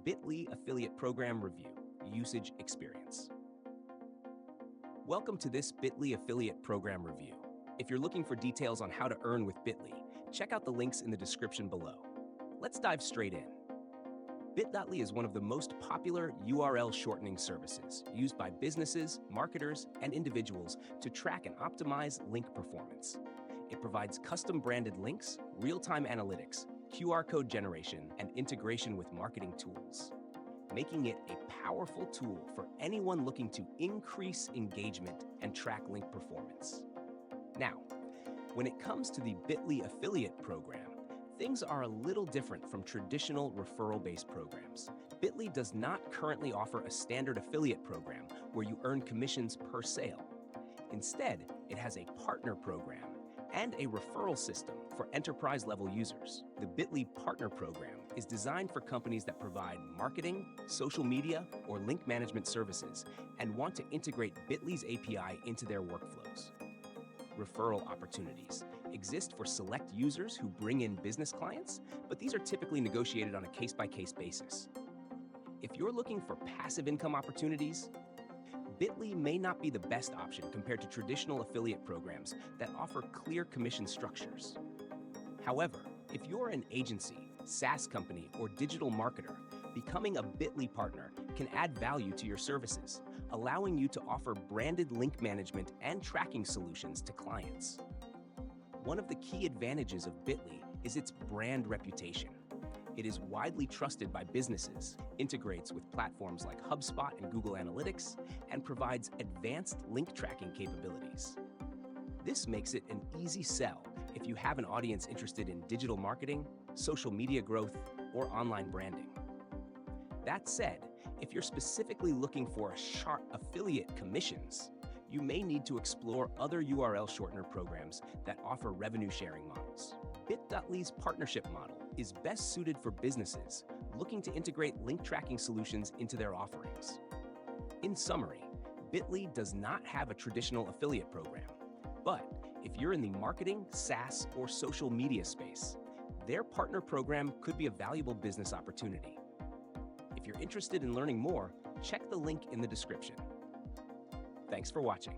Bitly Affiliate Program Review, Usage Experience. Welcome to this Bitly Affiliate Program Review. If you're looking for details on how to earn with Bitly, check out the links in the description below. Let's dive straight in. Bitly is one of the most popular URL shortening services used by businesses, marketers, and individuals to track and optimize link performance. It provides custom-branded links, real-time analytics, QR code generation, and integration with marketing tools, making it a powerful tool for anyone looking to increase engagement and track link performance. Now, when it comes to the Bitly Affiliate Program, things are a little different from traditional referral-based programs. Bitly does not currently offer a standard affiliate program where you earn commissions per sale. Instead, it has a partner program and a referral system for enterprise-level users. The Bitly Partner Program is designed for companies that provide marketing, social media, or link management services and want to integrate Bitly's API into their workflows. Referral opportunities exist for select users who bring in business clients, but these are typically negotiated on a case-by-case basis. If you're looking for passive income opportunities, Bitly may not be the best option compared to traditional affiliate programs that offer clear commission structures. However, if you're an agency, SaaS company, or digital marketer, becoming a Bitly partner can add value to your services, allowing you to offer branded link management and tracking solutions to clients. One of the key advantages of Bitly is its brand reputation. It is widely trusted by businesses, integrates with platforms like HubSpot and Google Analytics, and provides advanced link tracking capabilities. This makes it an easy sell if you have an audience interested in digital marketing, social media growth, or online branding. That said, if you're specifically looking for sharp affiliate commissions, you may need to explore other URL shortener programs that offer revenue sharing models. Bitly's partnership model is best suited for businesses looking to integrate link tracking solutions into their offerings. In summary, Bitly does not have a traditional affiliate program, but if you're in the marketing, SaaS, or social media space, their partner program could be a valuable business opportunity. If you're interested in learning more, check the link in the description. Thanks for watching.